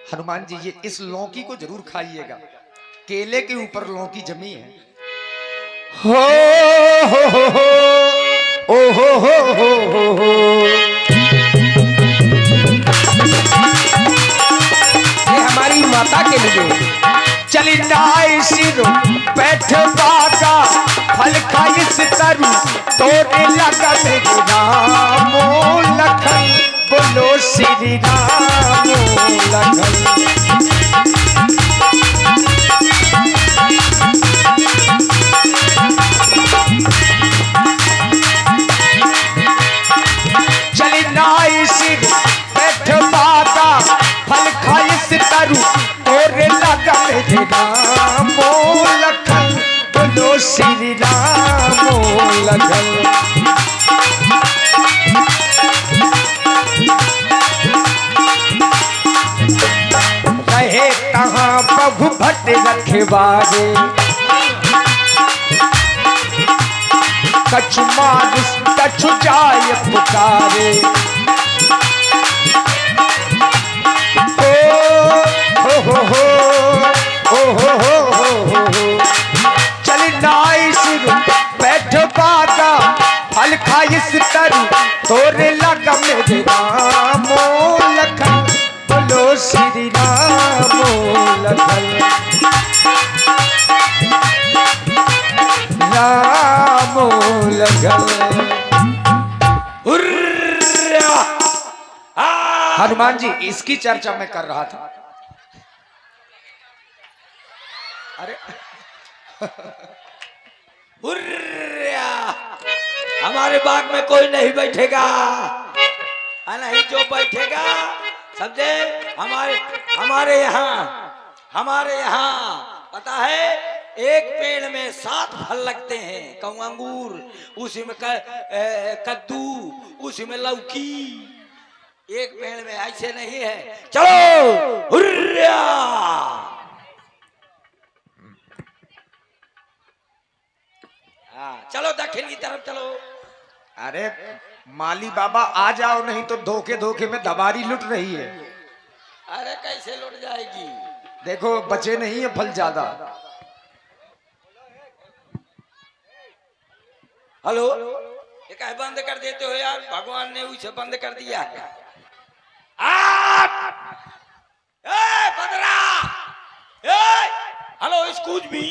हनुमान जी ये इस लौकी को जरूर खाइएगा, केले के ऊपर लौकी जमी है। हो हो ओ हो ये हमारी माता के लिए। चली नाई सिर बैठ बागा फल खाई तरु तोड़े लगा मेरे राम लखन बोलो श्री राम लखन। चली नाई सिर बैठ बागा फल खाई तरु तोड़े लगा मेरे राम लखन बोलो श्री राम लखन। रहे कहाँ प्रभु भट्ट रखवारे कछु मानुष कछु जाय पुकारे। चली नाई सिर बैठ बागा फल खाई तरु तोरे लगा मेरे राम लखन बोलो श्री राम लखन। राम लखन। हनुमान जी इसकी चर्चा मैं कर रहा था। अरे हमारे बाग में कोई नहीं बैठेगा, नहीं जो बैठेगा समझे। हमारे यहाँ पता है एक पेड़ में 7 फल लगते हैं। कहूँ अंगूर, उसी में कद्दू, उसी में लौकी। एक पेड़ में ऐसे नहीं है। चलो हुर्रा। चलो दक्षिण की तरफ चलो। अरे माली बाबा आ जाओ, नहीं तो धोखे धोखे में दबारी लुट रही है। अरे कैसे लुट जाएगी? देखो बचे नहीं है फल ज्यादा। हेलो, ये क्या बंद कर देते हो यार? भगवान ने उसे बंद कर दिया है। बंदरा, हेलो एक्सक्यूज मी।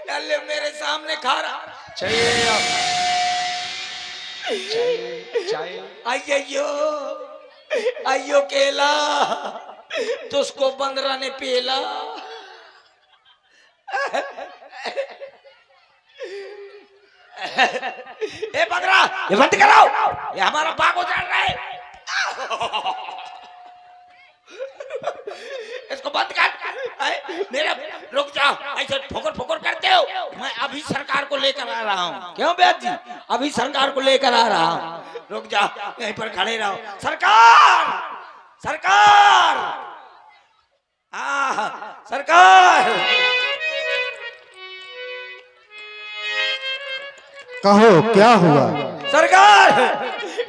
अल्ले मेरे सामने खा रहा। चाहिए अयो अयो केला तुझको बंदरा ने पेला। ए बंदरा, ये बंद कराओ, ये हमारा बाग उजाड़ रहा है। इसको बंद कर। मेरा रुक जाओ, ऐसे ठोकर ठोकर करते हो। मैं अभी सरकार को लेकर आ रहा हूँ। क्यों बैद जी? अभी सरकार को लेकर आ रहा हूँ। रुक जाओ, यहीं पर खड़े रहो। सरकार, सरकार, सरकार। कहो क्या हुआ? सरकार,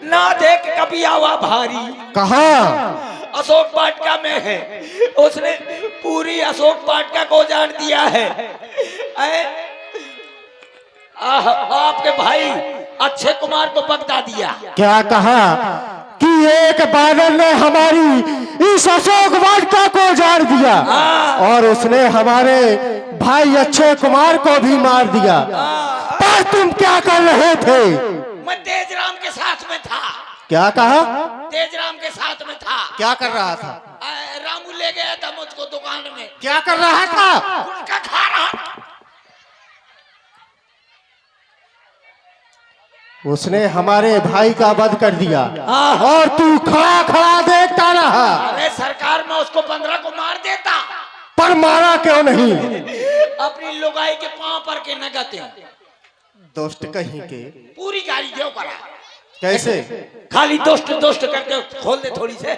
ना देख कभी आवा भारी। कहाँ? अशोक वाटिका में है। उसने पूरी अशोक वाटिका को उजाड़ दिया है। आपके भाई अक्षय कुमार को बगदा दिया। क्या कहा कि एक बादल ने हमारी इस अशोक वाटिका को उजाड़ दिया और उसने हमारे भाई अक्षय कुमार को भी मार दिया। पर तुम क्या कर रहे थे? मैं तेजराम के साथ में था। क्या कहा? तेजराम के साथ में था। क्या कर रहा था? रामू ले गया था मुझको दुकान में। क्या कर रहा था? गुटखा खा रहा था। उसने हमारे भाई का वध कर दिया और तू खड़ा खड़ा देखता रहा। अरे सरकार, मैं उसको 15 को मार देता। पर मारा क्यों नहीं? अपनी लुगाई के पांव पर के नगते दोस्त कहीं के पूरी गाड़ी क्यों करा? कैसे? खाली दोस्त दोस्त करते हो, खोल दे थोड़ी से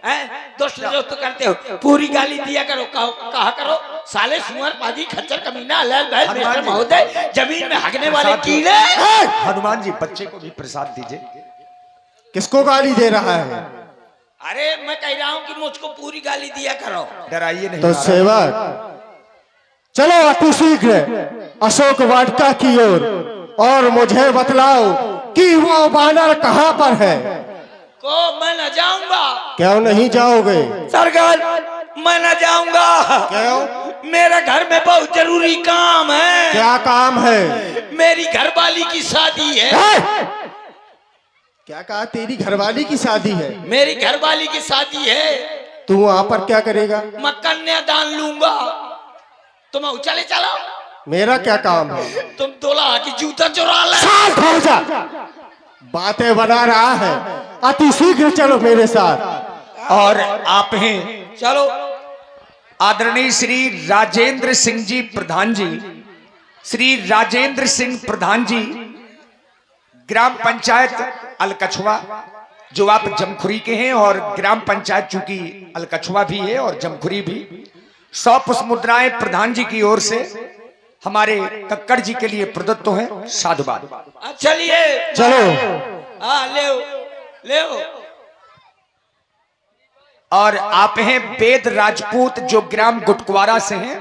हैं, दोस्त दोस्त करते हो, पूरी गाली दिया करो, कहा करो साले सुअर पादी खच्चर कमीना अलग बैल मिस्टर महोदय जमीन में हगने वाले कीड़े। हनुमान जी बच्चे को भी प्रसाद दीजिए। किसको गाली दे रहा है? अरे मैं कह रहा हूँ कि मुझको पूरी गाली दिया करो। डराइए नहीं तो महाराज। सेवक चलो अति शीघ्र अशोक वाटिका की ओर और मुझे बतलाओ कि वो बानर कहाँ पर है। को मैं न जाऊंगा। क्यों नहीं जाओगे? सरकार मैं न जाऊंगा। क्यों? मेरे घर में बहुत जरूरी काम है। क्या काम है? मेरी घरवाली की शादी है। क्या कहा? तेरी घरवाली की शादी है? मेरी घरवाली की शादी है। तू वहां पर क्या करेगा? मैं कन्यादान लूंगा। तुम चले चलो। मेरा क्या काम है? तुम दूल्हा की जूता चुरा ले। साथ हो जा। बातें बना रहा है, अति शीघ्र चलो मेरे साथ। और आप हैं चलो। आदरणीय श्री राजेंद्र सिंह जी प्रधान जी, श्री राजेंद्र सिंह प्रधान जी, ग्राम पंचायत अलकछुआ, जो आप जमखुरी के हैं, और ग्राम पंचायत चूंकि अलकछुआ भी है और जमखुरी भी। 100 पुष्प मुद्राएं प्रधान जी की ओर से हमारे कक्कड़ जी के लिए प्रदत्त हैं। साधुवाद। चलिए चलो। हाँ ले ले। और आप हैं वेद राजपूत, जो ग्राम गुटकुआरा से हैं।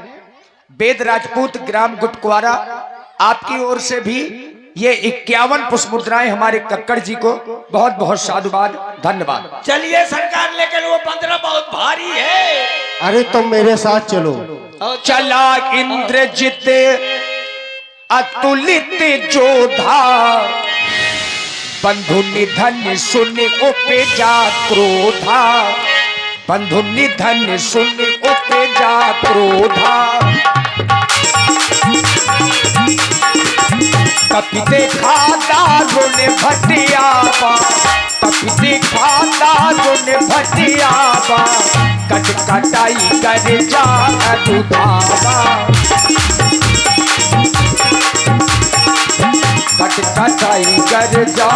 वेद राजपूत ग्राम गुटकुआरा, आपकी ओर से भी ये 51 पुष्प मुद्राएं हमारे कक्कड़ जी को बहुत बहुत साधुवाद, धन्यवाद। चलिए सरकार, लेकिन वो 15 बहुत भारी है। अरे तुम मेरे साथ चलो। चला इंद्रजित अतुलित जोधा, बंधु निधन सुन उपजा क्रोधा, बंधु निधन सुन उपजा क्रोधा। कपि देखा दारुण भटियाबा, कपि देखा दारुण भटियाबा, कट कटाई कर जा दुधावा, कट कटाई कर जा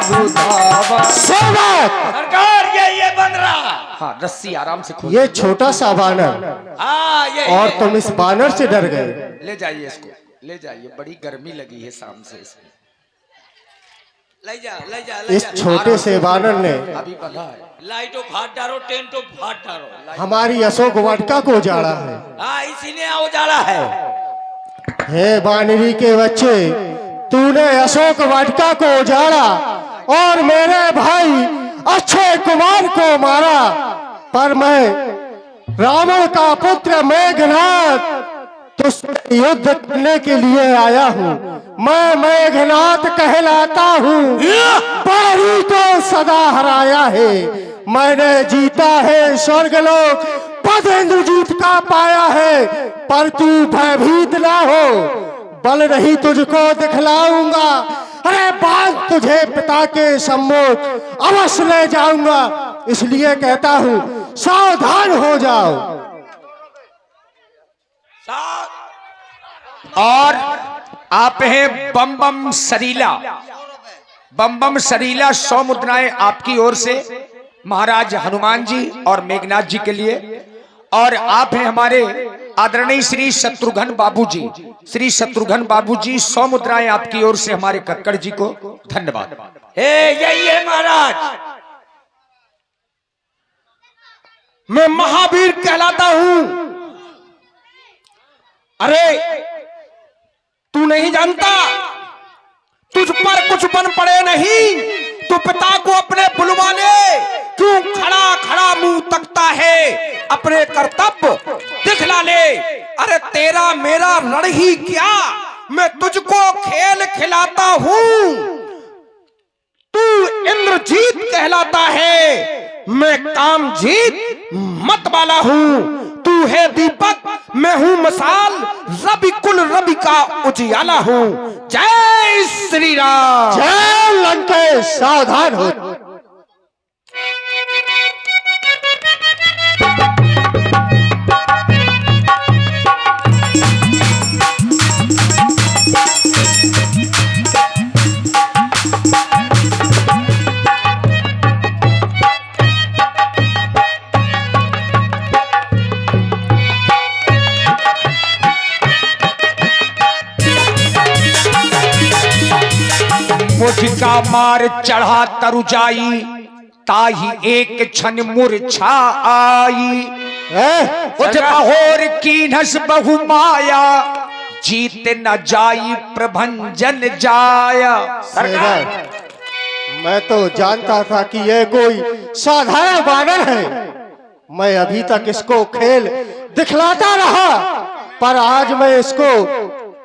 दुधावा। सरकार ये बन रहा। हाँ, रस्सी आराम से खोल। ये छोटा सा बानर, हाँ ये और तुम इस बानर से डर गए। ले जाइए इसको, ले जाइए, बड़ी गर्मी लगी है शाम से इसमें। ले जा ले जा। इस छोटे से बानर ने अभी बंधा है। लाइटों फाट डालो, टेंटो फाट डालो। हमारी अशोक वाटिका को उजाड़ा है। हाँ इसीलिए उजाला है। हे बानरी के बच्चे, तूने अशोक वाटिका को उजाड़ा और मेरे भाई अक्षय कुमार को मारा, पर मैं रावण का पुत्र मेघनाथ तुझसे युद्ध करने के लिए आया हूँ। मैं मेघनाथ कहलाता हूँ, बारी तो सदा हराया है। मैंने जीता है स्वर्गलोक, पद इंद्रजीत का पाया है। पर तू भयभीत ना हो, बल नहीं तुझको दिखलाऊंगा। अरे बात तुझे पिता के सम्मुख अवश्य ले जाऊंगा, इसलिए कहता हूँ सावधान हो जाओ। और आप हैं बम बम सरीला, बम बम सरीला 100 मुद्राएं आपकी ओर से महाराज हनुमान जी और मेघनाथ जी के लिए। और आप हैं हमारे आदरणीय श्री शत्रुघ्न बाबूजी, श्री शत्रुघ्न बाबूजी 100 मुद्राएं आपकी ओर से हमारे कक्कड़ जी को धन्यवाद। यही है महाराज। मैं महावीर कहलाता हूं। अरे तू नहीं जानता, तुझ पर कुछ बन पड़े नहीं, तू पिता को अपने बुलवा ले। क्यों खड़ा खड़ा मुंह तकता है, अपने कर्तव्य दिखला ले। अरे तेरा मेरा रण ही क्या, मैं तुझको खेल खिलाता हूं। तू इंद्रजीत कहलाता है, मैं कामजीत मत वाला हूं। तू है दीपक, मैं हूं मसाल, रवि कुल रवि का उजियाला हूं। जय श्री राम। जय लंकेश, सावधान हो। मार चढ़ा तरुजाई, ताही एक क्षण मूर्छा आई। उठ बहोर कीन्हस बहु माया, जीत न जाई प्रभंजन जाया। सेवक, मैं तो जानता था कि यह कोई साधारण बानर है। मैं अभी तक इसको खेल दिखलाता रहा, पर आज मैं इसको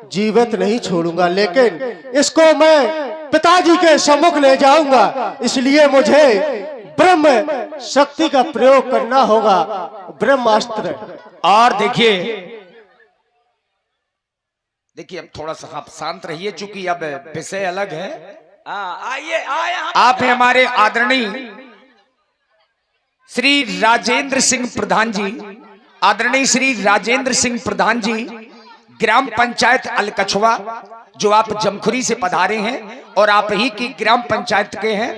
जीवित नहीं छोड़ूंगा, लेकिन इसको मैं पिताजी के सम्मुख ले जाऊंगा। इसलिए मुझे ब्रह्म शक्ति का प्रयोग करना होगा, ब्रह्मास्त्र। और देखिए अब थोड़ा सा आप शांत रहिए, चूंकि अब विषय अलग है। आइए आए आप हैं हमारे आदरणीय श्री राजेंद्र सिंह प्रधान जी, आदरणीय श्री राजेंद्र सिंह प्रधान जी, ग्राम पंचायत अलकछवा, जो आप जमखुरी से पधारे हैं और आप ही की ग्राम पंचायत के हैं।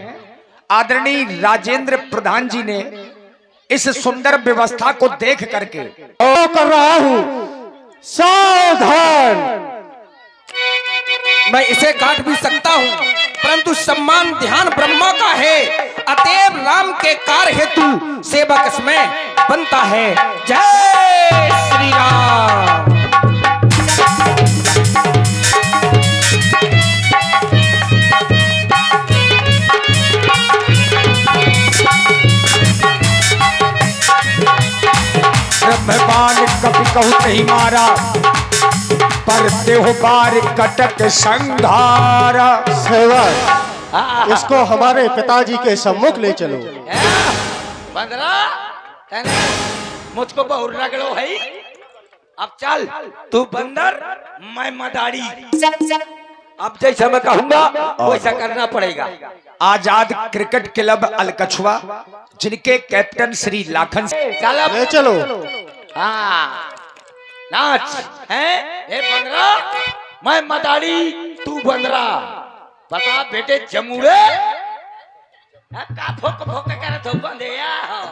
आदरणीय राजेंद्र प्रधान जी ने इस सुंदर व्यवस्था को देख करके कर रहा हूं, सावधान। मैं इसे काट भी सकता हूँ, परंतु सम्मान ध्यान ब्रह्मा का है, अतएव राम के कार्य हेतु सेवक इसमें बनता है। जय श्री राम। ब्रह्मवान कभी कहू नहीं मारा, पर देह बार कटक संघारा। सेवक, इसको हमारे पिताजी के सम्मुख ले चलो। बंदरा तने मुझको बहुत रगड़ो है। अब चल, तू बंदर मैं मदारी। अब जैसा मैं कहूंगा वैसा करना पड़ेगा। आजाद क्रिकेट क्लब अलकछवा, जिनके कैप्टन श्री लाखन चल ले चलो। हाँ नाच है। ए बंदरा मैं मदारी, तू बंदरा। बता बेटे जमूड़े का फोक फोक कर तो बंदेया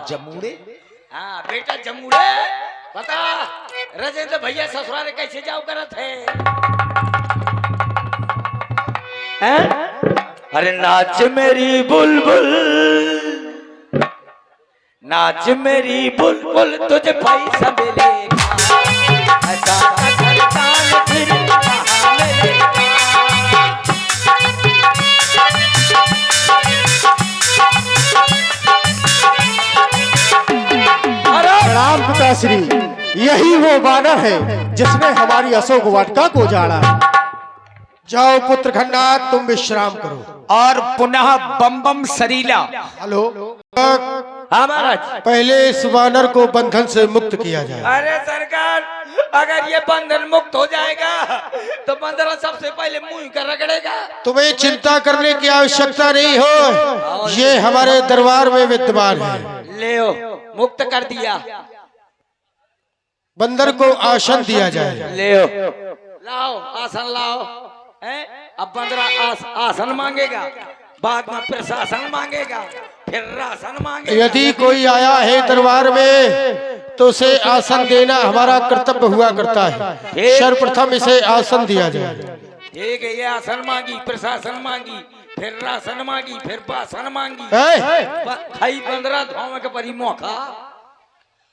जमूड़े। हाँ बेटा जमूड़े, बता राजेंद्र भैया ससुराल कैसे जाओ करत है? अरे नाच मेरी बुलबुल, नाच मेरी बुलबुल, तुझे पैसा मिलेगा। ऐसा खरतान फिर कहाँ मिलेगा? प्रणाम पिताश्री, यही वो बानर है जिसने हमारी अशोक वाटिका को उजाड़ा। जाओ पुत्र खन्ना, तुम विश्राम करो। और पुनः बम बम सरीला। हेलो, हाँ महाराज। पहले इस बानर को बंधन से मुक्त किया जाए। अरे सरकार, अगर ये बंधन मुक्त हो जाएगा तो बंदरा सबसे पहले मुंह कर रगड़ेगा। तुम्हें चिंता करने की आवश्यकता नहीं हो, ये हमारे दरबार में विद्यमान है। ले मुक्त कर दिया। बंदर को आसन दिया जाए। ले लाओ आसन लाओ। हैं? अब बंदरा आसन मांगेगा, बाद में प्रशासन मांगेगा, फिर राशन मांगेगा। यदि कोई आया है दरबार में तो उसे आसन देना हमारा कर्तव्य हुआ करता है। सर्वप्रथम इसे आसन दिया जाए। ठीक है, ये आसन मांगी, प्रशासन मांगी, फिर राशन मांगी, फिर बासन मांगी। खाई बंदरा धोवे के परी मौका।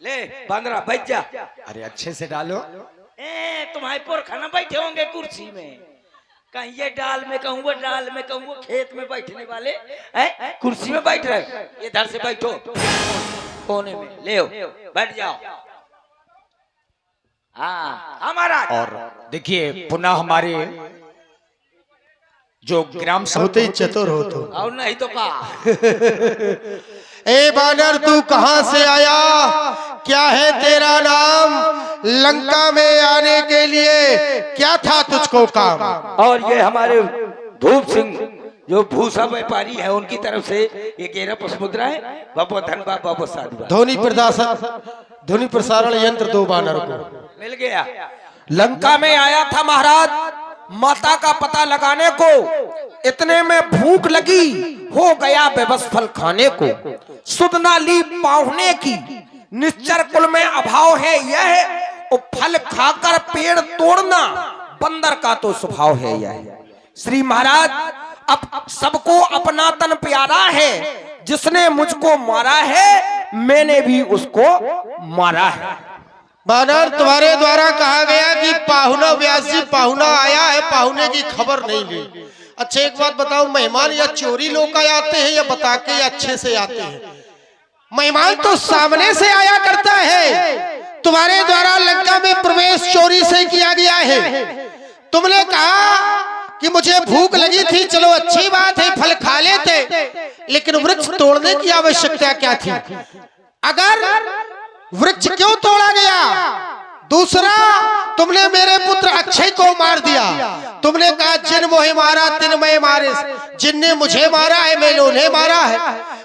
ले बंदरा बैठ जा। अरे अच्छे से डालो। तुम्हारे पुरखा न बैठे होंगे कुर्सी में, कहीं ये डाल में कहूँ वो डाल में कहूँ वो खेत में बैठने वाले हैं, कुर्सी में बैठ रहे। इधर से बैठो कोने में, ले बैठ जाओ। हाँ हमारा। और देखिए पुनः हमारे जो ग्राम होते ही चतुर हो तो। और नहीं तो का। ए बानर, तू कहां से आया? क्या है तेरा नाम? लंका में आने के लिए क्या था तुझको काम? और ये हमारे धूप सिंह जो भूसा व्यापारी है, उनकी तरफ से ये 11 पुष्पमुद्रा है। बाबू धनबाद, बाबू साधु। ध्वनि प्रसारण यंत्र 2 बानर को मिल गया। लंका में आया था महाराज माता का पता लगाने को, इतने में भूख लगी, हो गया बेबस फल खाने को। सुध ना ली पाहुने की, निश्चर कुल में अभाव है यह, और फल खाकर पेड़ तोड़ना बंदर का तो स्वभाव है यह। श्री महाराज अब सबको अपना तन प्यारा है, जिसने मुझको मारा है मैंने भी उसको मारा है। बानर, तुम्हारे द्वारा कहा गया कि पाहुना व्यासी पाहुना आया है, पाहुने की खबर नहीं ली। अच्छा एक बात बताओ, मेहमान या चोरी लोग आते हैं या बता के या अच्छे से आते हैं? मेहमान तो सामने से आया करता है। तुम्हारे द्वारा लंका में प्रवेश चोरी से किया गया है। तुमने कहा कि मुझे भूख लगी थी, चलो अच्छी बात है, फल खा लेते, लेकिन वृक्ष तोड़ने की आवश्यकता क्या थी? अगर वृक्ष क्यों तोड़ा गया? दूसरा, तुमने मेरे पुत्र अक्षय को मार दिया। तुमने कहा जिन मोहे मारा तिन मैं मारे, जिनने मुझे मारा है मैंने उन्हें मारा है।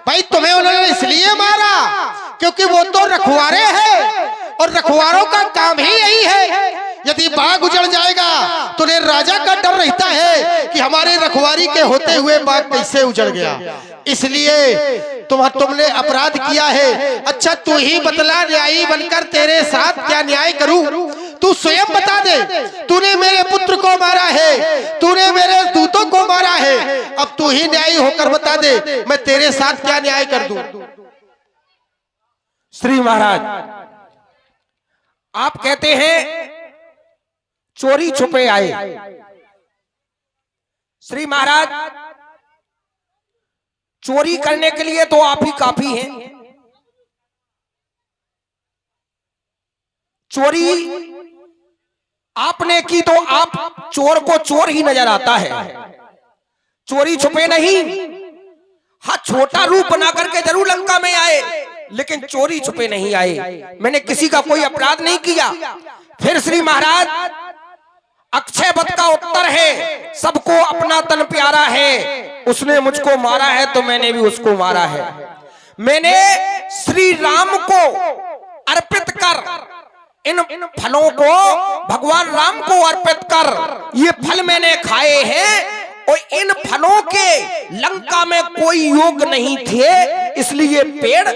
भाई तुम्हें उन्होंने इसलिए मारा क्योंकि वो तो रखवारे हैं, और रखवारों का काम ही यही है। यदि बाग उजड़ जाएगा तो उन्हें राजा का डर रहता है कि हमारे रखवारी के होते हुए बाग कैसे उजड़ गया, इसलिए तुमने अपराध किया है। अच्छा तू ही बतला, न्यायी बनकर तेरे साथ क्या न्याय करूं? तू स्वयं बता दे। तूने मेरे पुत्र को मारा है, तूने मेरे दूतों को मारा है, अब तू ही न्यायी होकर बता दे, मैं तेरे साथ क्या न्याय कर दूं? श्री महाराज, आप कहते हैं चोरी छुपे आए। श्री महाराज, चोरी करने के लिए तो आप ही काफी हैं। चोरी आपने की तो आप चोर को चोर ही नजर आता है, चोरी छुपे नहीं। हाँ, छोटा रूप बना करके जरूर लंका में आए, लेकिन चोरी छुपे नहीं आए। मैंने किसी का कोई अपराध नहीं किया। फिर श्री महाराज, अक्षय वध का उत्तर है सबको अपना तन प्यारा है, उसने मुझको मारा है तो मैंने भी उसको मारा है। मैंने श्री राम को अर्पित कर, इन फलों को भगवान राम को अर्पित कर ये फल मैंने खाए हैं, और इन फलों के लंका में कोई योग नहीं थे, इसलिए पेड़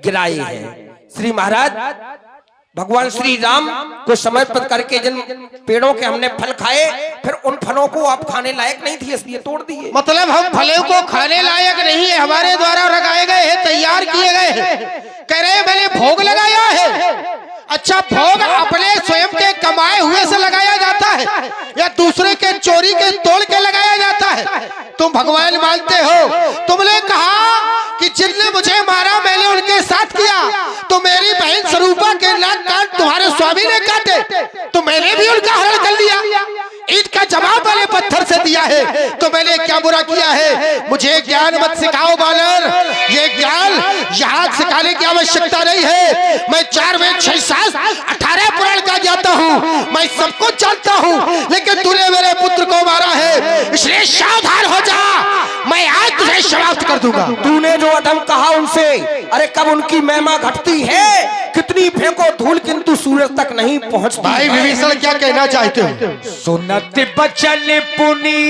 गिराए हैं। श्री महाराज, भगवान श्री राम को समर्पित करके जिन पेड़ों के हमने फल खाए, फिर उन फलों को आप खाने लायक नहीं थी, इसलिए तोड़ दिए। मतलब हम फलों को खाने लायक नहीं है, हमारे द्वारा लगाए गए हैं, तैयार किए गए हैं। कह रहे मैंने भोग लगाया है। अच्छा, भोग अपने स्वयं के कमाए हुए से लगाया जाता है या दूसरे के चोरी के तोड़ के लगाया जाता है? तुम भगवान मानते हो। तुमने कहा कि जिनने मुझे मारा मैंने उनके साथ किया, तो मेरी बहन स्वरूपा के नाक काट तुम्हारे स्वामी ने काटे, तो मैंने भी उनका हरण कर लिया। ईंट का जवाब मैंने पत्थर से दिया है, तो मैंने क्या बुरा किया है? मुझे ज्ञान मत सिखाओ बानर, ये ज्ञान यहाँ सिखाने की आवश्यकता नहीं है। मैं 4 वेद 6 शास्त्र 18 पुराण का ज्ञाता हूँ, मैं सब कुछ जानता हूँ, लेकिन तूने मेरे पुत्र को मारा है, इसलिए सावधान हो जा, मैं आज तुझे समाप्त कर दूंगा। तूने जो अधम कहा उनसे, अरे कब उनकी महिमा घटती है, कितनी फेंको धूल किंतु सूरज तक नहीं पहुंचती। भाई विभीषण क्या कहना चाहते हो? सुनत बचन पुनि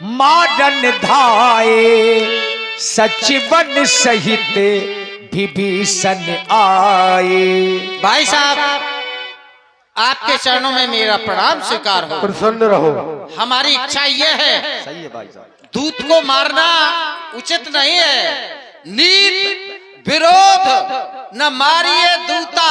मारन धाये, सचिवन सहित विभीषण आए। भाई साहब, आपके चरणों में मेरा प्रणाम स्वीकार हो। प्रसन्न रहो। हमारी इच्छा यह है, सही है भाई साहब, दूत को मारना उचित नहीं है। नीत विरोध न मारिए दूता,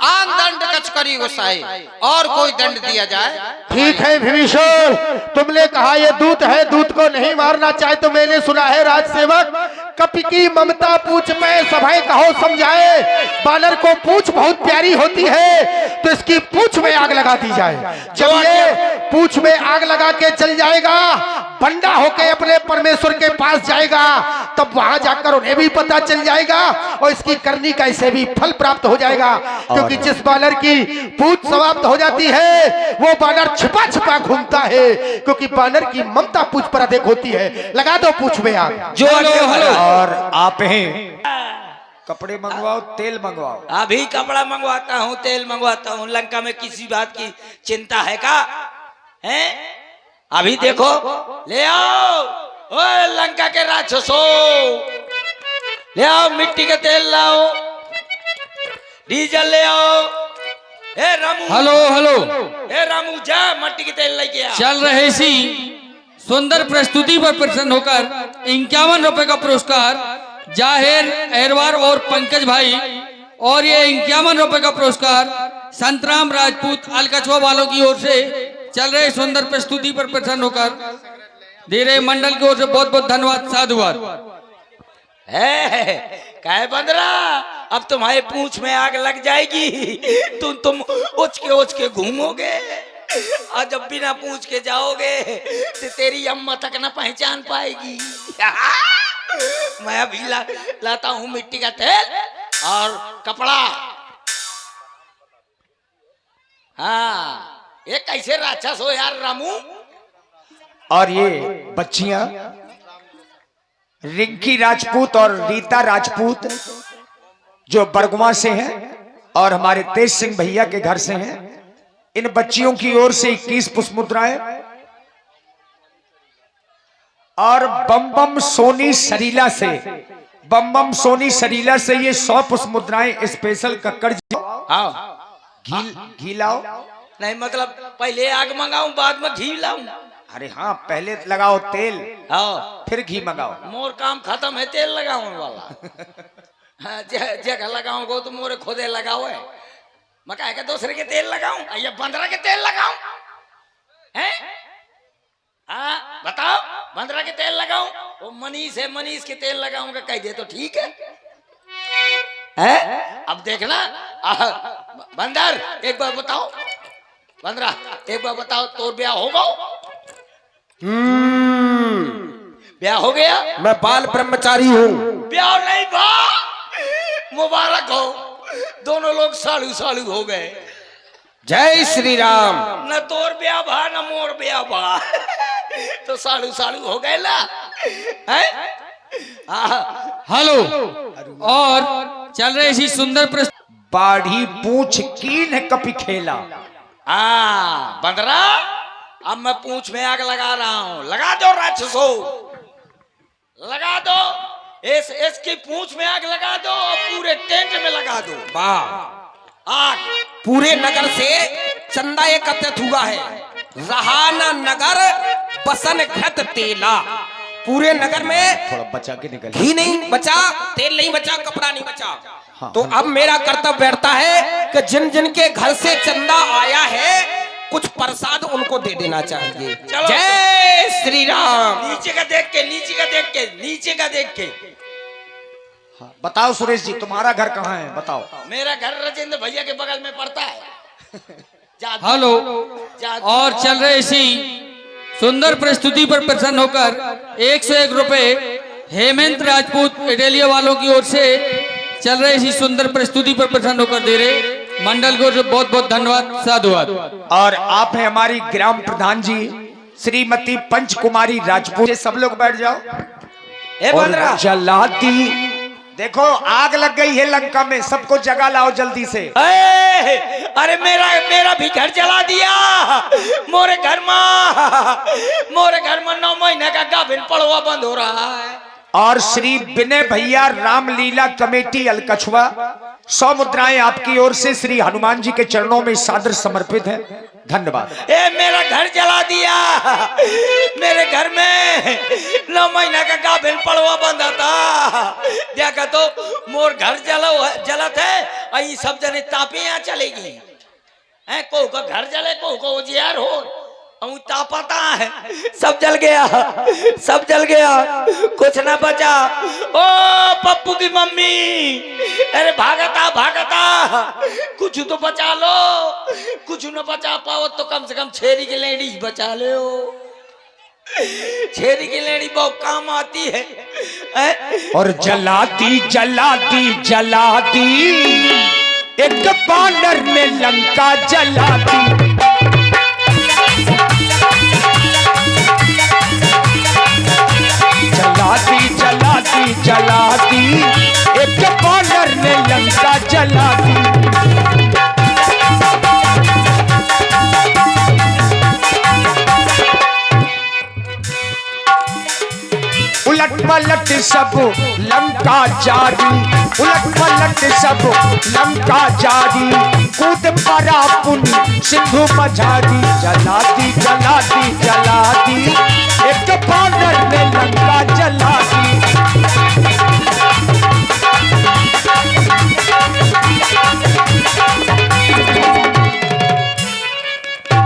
आन दंड कछ करी गोसाई, और कोई दंड दिया जाए। ठीक है विभीषण, तुमने कहा ये दूत है, दूत को नहीं मारना चाहे, तो मैंने सुना है राजसेवक कपि की ममता पूछ में सभय कहो समझाए। बानर को पूछ बहुत प्यारी होती है, तो इसकी पूछ में आग लगा दी जाए। जब ये पूछ में आग लगा के चल जाएगा, बंडा होके अपने परमेश्वर के पास जाएगा, तब वहां जाकर उन्हें भी पता चल जाएगा और इसकी करनी का इसे भी फल प्राप्त हो जाएगा। क्योंकि जिस बानर की पूछ समाप्त हो जाती है, वो बानर छिपा छिपा घूमता है, क्योंकि बानर की ममता पूछ पर अधिक होती है। लगा दो पूछ में आग। जो हलो और आप हैं, कपड़े मंगवाओ, तेल मंगवाओ। अभी कपड़ा मंगवाता हूँ, तेल मंगवाता हूँ। लंका में किसी बात की चिंता है का? हैं? अभी देखो, ले आओ ओए लंका के राक्षसो, ले आओ मिट्टी के तेल लाओ, डीजल ले आओ। ए रामू, हेलो हेलो, ए रामू जा मट्टी के तेल लेके आ। चल रहे सी। सुंदर प्रस्तुति पर प्रसन्न होकर 51 रुपए का पुरस्कार जाहिर अहरवार और पंकज भाई, और ये 51 रुपए का पुरस्कार संतराम राजपूत अलकछुआ वालों की ओर से चल रहे सुंदर प्रस्तुति पर प्रसन्न होकर दे रहे मंडल की ओर से बहुत बहुत धन्यवाद, साधुवाद। है काहे बंदरा, अब तुम्हारे पूंछ में आग लग जाएगी। तुम उच के घूमोगे, और जब बिना पूछ के जाओगे तो तेरी अम्मा तक ना पहचान पाएगी। मैं अभी लाता हूँ मिट्टी का तेल और कपड़ा। हाँ, ये कैसे राक्षस हो यार रामू। और ये बच्चियां रिंकी राजपूत और रीता राजपूत जो बरगुआ से हैं और हमारे तेज सिंह भैया के घर से हैं, इन बच्चियों की ओर से 21 पुष्प मुद्राएं, और बम बम सोनी सरीला से ये 100 पुष्प मुद्राएं स्पेशल कक्कड़ जी। हाँ, घी लाओ। नहीं मतलब पहले आग मंगाऊं बाद में घी लाऊं? अरे हाँ, पहले लगाओ तेल, हाँ फिर घी मंगाओ। मोर काम खत्म है तेल लगाऊं वाला। हाँ, जगह लगाऊंगा तो मोरे खुदे लगाओ है। मैं कहा दूसरे के तेल लगाऊं या बंदरा के तेल लगाऊं? हैं? हाँ बताओ, बंदरा के तेल लगाऊं? वो मनीष है, मनीष के तेल लगाऊंगा कह दे तो ठीक है? अब देखना। बंदर एक बार बताओ, बंदरा एक बार बताओ, तो ब्याह होगा? ब्याह हो गया? मैं बाल ब्रह्मचारी हूँ। ब्याह नहीं भा, मुबारक हो, दोनों लोग सालू सालू हो गए। जय श्री राम। न तोर ब्याह भा न मोर ब्याह भा, तो सालू सालू हो गए ना। हेलो, और चल रहे इसी सुंदर बाढ़ी पूछ कीन कपी खेला। बंदरा अब मैं पूंछ में आग लगा रहा हूं। लगा दो राक्षसो, लगा दो, इसकी पूंछ में आग लगा दो और पूरे टेंट में लगा दो। वाह, आग पूरे नगर से चंदा एकत्रित हुआ है। रहाना नगर बसन घट तेला। पूरे नगर में थोड़ा बचा के निकल। घी नहीं बचा, तेल नहीं बचा, कपड़ा नहीं बचा। हाँ, तो अब मेरा कर्तव्य बैठता है कि जिन जिन के घर से चंदा आया है कुछ प्रसाद उनको दे देना चाहिए। चलो। जय श्री राम। नीचे का देख के, नीचे का देख के, नीचे का देख के। हाँ, बताओ सुरेश जी, तुम्हारा घर कहाँ है? बताओ। मेरा घर राजेंद्र भैया के बगल में पड़ता है। हेलो, और चल रहे इसी सुंदर प्रस्तुति पर प्रसन्न होकर 101 रुपए हेमंत राजपूत इटालिया वालों की ओर से चल रहे इसी सुंदर प्रस्तुति पर प्रसन्न होकर दे रहे मंडल को बहुत बहुत धन्यवाद, साधुवाद। और आप हैं हमारी ग्राम प्रधान जी श्रीमती पंच कुमारी राजपूत। सब लोग बैठ जाओ। और जलाती, देखो आग लग गई है लंका में, सबको जगा लाओ जल्दी से। अरे मेरा भी घर जला दिया। मोरे घर में 9 महीने का गाभिन पड़वा बंद हो रहा है। और श्री विनय भैया रामलीला कमेटी अलकछुआ 100 मुद्राएं आपकी ओर से श्री हनुमान जी के चरणों में सादर समर्पित है। धन्यवाद। मेरा घर जला दिया। मेरे घर में 9 महीना का गाभिन पड़वा बंधा था। देखा तो मोर घर जलत है, और सब जने तापे यहाँ चलेगी। को का घर जले, को उजियार हो, तापता है। सब जल गया, सब जल गया, कुछ ना बचा। ओ पप्पू की मम्मी, अरे भागता, कुछ तो बचा लो। कुछ न बचा पाओ तो कम से कम छेरी की लेडी बचा लो। छेरी की लेडी बहुत काम आती है। और जलाती एक बानर में लंका जलाती। जलाती एक बानर ने लंका जलाती। उलट पलट सब लंका जारी, उलट पलट सब लंका जारी, कूद पड़ा पुन सिंधु मझारी, जला दी जला दी जला दी, एक बानर ने लंका जला दी।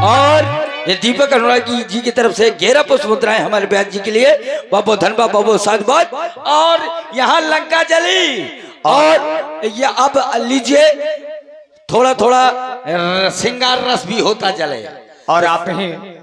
और ये दीपक अनुरागी जी की तरफ से 11 पुष्प मुद्राएं हमारे ब्याज जी के लिए, बाबो धनबाद बाबो साधबाद। और यहाँ लंका जली, और ये अब लीजिए थोड़ा थोड़ा श्रृंगार रस भी होता चले। और आप हैं